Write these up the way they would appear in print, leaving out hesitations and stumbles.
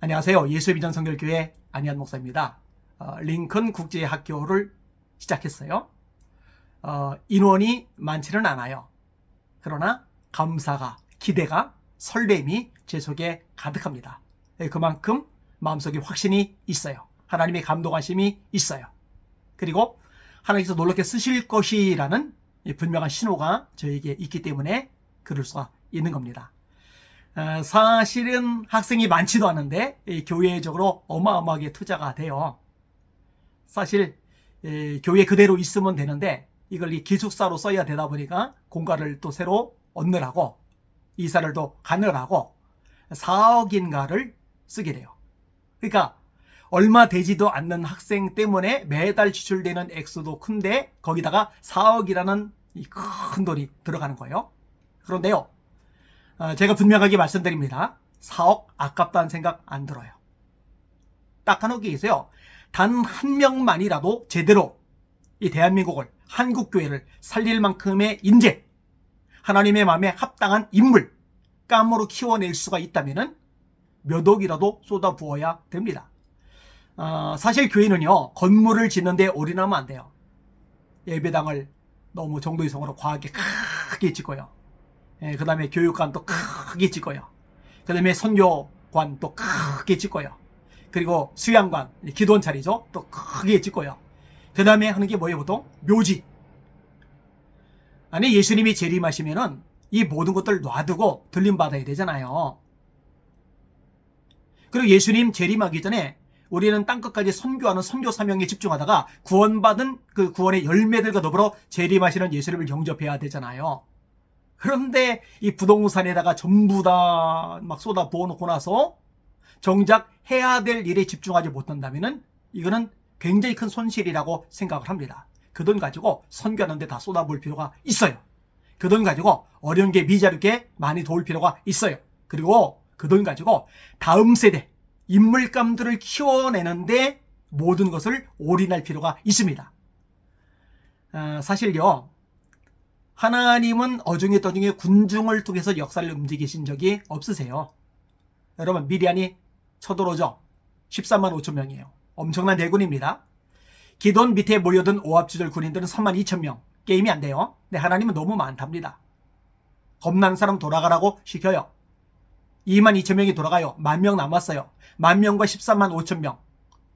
안녕하세요. 예수비전 성결교회 안희한 목사입니다. 링컨 국제학교를 시작했어요. 인원이 많지는 않아요. 그러나 감사가, 기대가, 설렘이 제 속에 가득합니다. 그만큼 마음속에 확신이 있어요. 하나님의 감동하심이 있어요. 그리고 하나님께서 놀랍게 쓰실 것이라는 분명한 신호가 저에게 있기 때문에 그럴 수가 있는 겁니다. 사실은 학생이 많지도 않은데 교회적으로 어마어마하게 투자가 돼요. 사실 교회 그대로 있으면 되는데 이걸 이 기숙사로 써야 되다 보니까 공간을 또 새로 얻느라고 이사를 또 가느라고 4억인가를 쓰게 돼요. 그러니까 얼마 되지도 않는 학생 때문에 매달 지출되는 액수도 큰데 거기다가 4억이라는 이 큰 돈이 들어가는 거예요. 그런데요, 제가 분명하게 말씀드립니다. 4억 아깝다는 생각 안 들어요. 딱하게 계세요. 단 한 명만이라도 제대로 이 대한민국을, 한국교회를 살릴 만큼의 인재, 하나님의 마음에 합당한 인물, 깜으로 키워낼 수가 있다면 몇 억이라도 쏟아부어야 됩니다. 사실 교회는요, 건물을 짓는데 올인하면 안 돼요. 예배당을 너무 정도 이상으로 과하게 크게 짓고요. 그 다음에 교육관도 크게 짓고요. 그 다음에 선교관도 크게 짓고요. 그리고 수양관, 기도원 차리죠. 또 크게 짓고요. 그 다음에 하는 게 뭐예요, 보통? 묘지. 아니, 예수님이 재림하시면은 이 모든 것들 놔두고 들림받아야 되잖아요. 그리고 예수님 재림하기 전에 우리는 땅끝까지 선교하는 선교 사명에 집중하다가 구원받은 그 구원의 열매들과 더불어 재림하시는 예수님을 영접해야 되잖아요. 그런데 이 부동산에다가 전부 다 막 쏟아 부어놓고 나서 정작 해야 될 일에 집중하지 못한다면은 이거는 굉장히 큰 손실이라고 생각을 합니다. 그 돈 가지고 선교하는 데 다 쏟아부을 필요가 있어요. 그 돈 가지고 어려운 게 미자롭게 많이 도울 필요가 있어요. 그리고 그 돈 가지고 다음 세대 인물감들을 키워내는데 모든 것을 올인할 필요가 있습니다. 사실요, 하나님은 어중에 군중을 통해서 역사를 움직이신 적이 없으세요. 여러분, 미디안이 쳐들어오죠. 13만 5천 명이에요. 엄청난 대군입니다. 기돈 밑에 모여든 오합지졸 군인들은 3만 2천 명. 게임이 안 돼요. 근데 하나님은 너무 많답니다. 겁난 사람 돌아가라고 시켜요. 2만 2천 명이 돌아가요. 10,000명 남았어요. 10,000명과 13만 5천 명.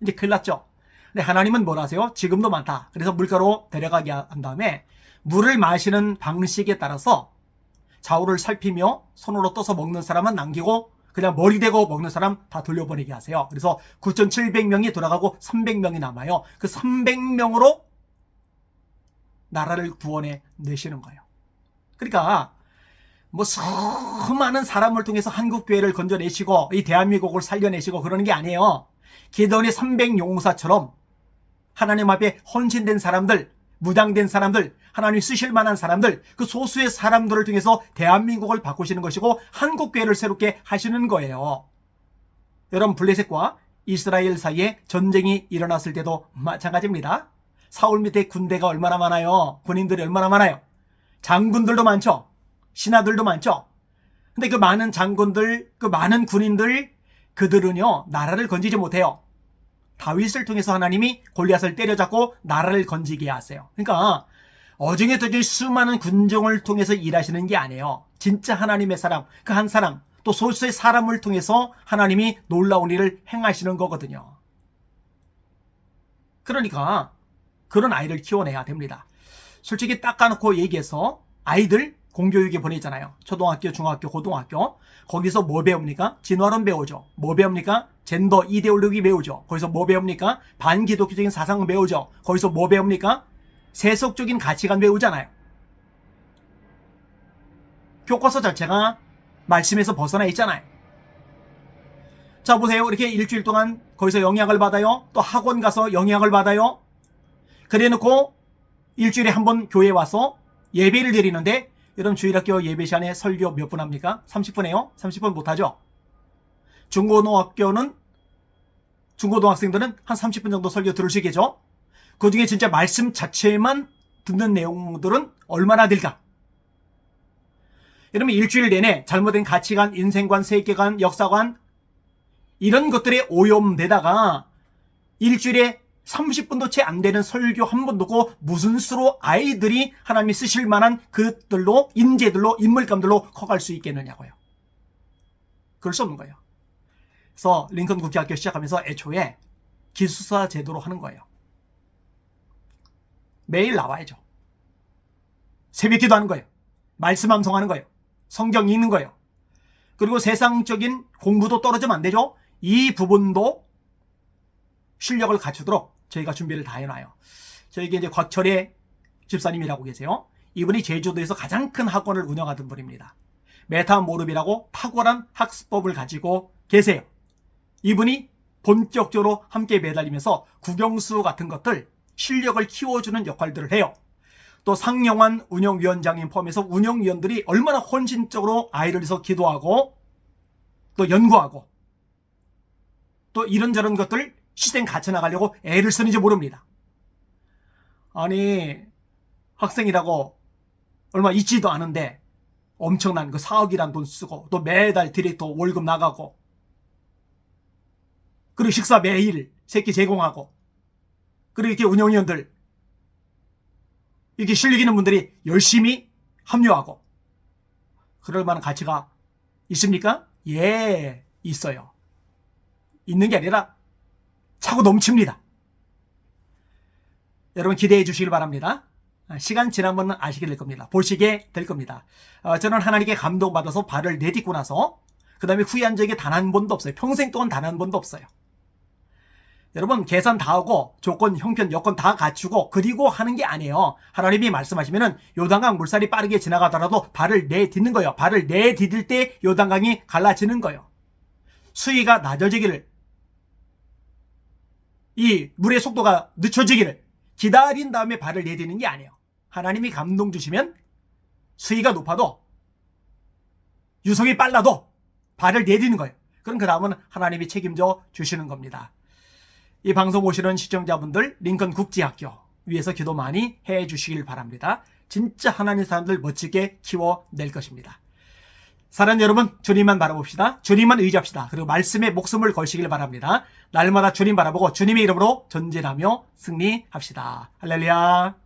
이제 큰일 났죠. 근데 하나님은 뭐라 하세요? 지금도 많다. 그래서 물가로 데려가게 한 다음에 물을 마시는 방식에 따라서 좌우를 살피며 손으로 떠서 먹는 사람은 남기고 그냥 머리 대고 먹는 사람 다 돌려보내게 하세요. 그래서 9,700명이 돌아가고 300명이 남아요. 그 300명으로 나라를 구원해 내시는 거예요. 그러니까 뭐 수많은 사람을 통해서 한국교회를 건져내시고 이 대한민국을 살려내시고 그러는 게 아니에요. 기도원의 300용사처럼 하나님 앞에 헌신된 사람들, 무장된 사람들, 하나님 쓰실 만한 사람들, 그 소수의 사람들을 통해서 대한민국을 바꾸시는 것이고 한국교회를 새롭게 하시는 거예요. 여러분, 블레셋과 이스라엘 사이에 전쟁이 일어났을 때도 마찬가지입니다. 사울 밑에 군대가 얼마나 많아요. 군인들이 얼마나 많아요. 장군들도 많죠. 신하들도 많죠. 근데 그 많은 장군들, 그 많은 군인들, 그들은요, 나라를 건지지 못해요. 다윗을 통해서 하나님이 골리앗을 때려잡고 나라를 건지게 하세요. 그러니까 어중에 떠질 수많은 군종을 통해서 일하시는 게 아니에요. 진짜 하나님의 사람, 그 한 사람, 또 소수의 사람을 통해서 하나님이 놀라운 일을 행하시는 거거든요. 그러니까 그런 아이를 키워내야 됩니다. 솔직히 닦아놓고 얘기해서 아이들 공교육에 보내잖아요. 초등학교, 중학교, 고등학교. 거기서 뭐 배웁니까? 진화론 배우죠. 뭐 배웁니까? 젠더 이데올로기 배우죠. 거기서 뭐 배웁니까? 반기독교적인 사상 배우죠. 거기서 뭐 배웁니까? 세속적인 가치관 배우잖아요. 교과서 자체가 말씀에서 벗어나 있잖아요. 자, 보세요. 이렇게 일주일 동안 거기서 영향을 받아요. 또 학원 가서 영향을 받아요. 그래 놓고 일주일에 한 번 교회에 와서 예배를 드리는데 여러분, 주일학교 예배 시간에 설교 몇 분 합니까? 30분 해요? 30분 못하죠? 중고등학생들은 한 30분 정도 설교 들을 수 있겠죠? 그 중에 진짜 말씀 자체만 듣는 내용들은 얼마나 될까? 여러분, 일주일 내내 잘못된 가치관, 인생관, 세계관, 역사관, 이런 것들에 오염되다가 일주일에 30분도 채 안 되는 설교 한 번 듣고 무슨 수로 아이들이 하나님이 쓰실 만한 그들로, 인재들로, 인물감들로 커갈 수 있겠느냐고요. 그럴 수 없는 거예요. 그래서 링컨 국제학교 시작하면서 애초에 기숙사 제도로 하는 거예요. 매일 나와야죠. 새벽 기도하는 거예요. 말씀 암송하는 거예요. 성경 읽는 거예요. 그리고 세상적인 공부도 떨어지면 안 되죠. 이 부분도 실력을 갖추도록 저희가 준비를 다 해놔요. 저에게 이제 곽철의 집사님이라고 계세요. 이분이 제주도에서 가장 큰 학원을 운영하던 분입니다. 메타모르비라고 탁월한 학습법을 가지고 계세요. 이분이 본격적으로 함께 매달리면서 국영수 같은 것들, 실력을 키워주는 역할들을 해요. 또 상영환 운영위원장님 포함해서 운영위원들이 얼마나 헌신적으로 아이를 위해서 기도하고 또 연구하고 또 이런저런 것들 시스템 갖춰 나가려고 애를 쓰는지 모릅니다. 아니, 학생이라고 얼마 있지도 않은데 엄청난 그 4억이란 돈 쓰고 또 매달 디렉터 월급 나가고 그리고 식사 매일 새끼 제공하고 그리고 이렇게 운영위원들 이렇게 실력 있는 분들이 열심히 합류하고 그럴 만한 가치가 있습니까? 예, 있어요. 있는 게 아니라 차고 넘칩니다. 여러분 기대해 주시길 바랍니다. 시간 지나면 아시게 될 겁니다. 보시게 될 겁니다. 저는 하나님께 감동받아서 발을 내딛고 나서 그 다음에 후회한 적이 단 한 번도 없어요. 평생 동안 단 한 번도 없어요. 여러분 계산 다 하고 조건, 형편, 여건 다 갖추고 그리고 하는 게 아니에요. 하나님이 말씀하시면은 요단강 물살이 빠르게 지나가더라도 발을 내딛는 거예요. 발을 내디딜 때 요단강이 갈라지는 거예요. 수위가 낮아지기를, 이 물의 속도가 늦춰지기를 기다린 다음에 발을 내딛는 게 아니에요. 하나님이 감동 주시면 수위가 높아도 유속이 빨라도 발을 내딛는 거예요. 그럼 그 다음은 하나님이 책임져 주시는 겁니다. 이 방송 보시는 시청자분들 링컨 국제학교 위에서 기도 많이 해 주시길 바랍니다. 진짜 하나님 사람들 멋지게 키워낼 것입니다. 사랑하는 여러분, 주님만 바라봅시다. 주님만 의지합시다. 그리고 말씀에 목숨을 걸시길 바랍니다. 날마다 주님 바라보고 주님의 이름으로 전진하며 승리합시다. 할렐루야.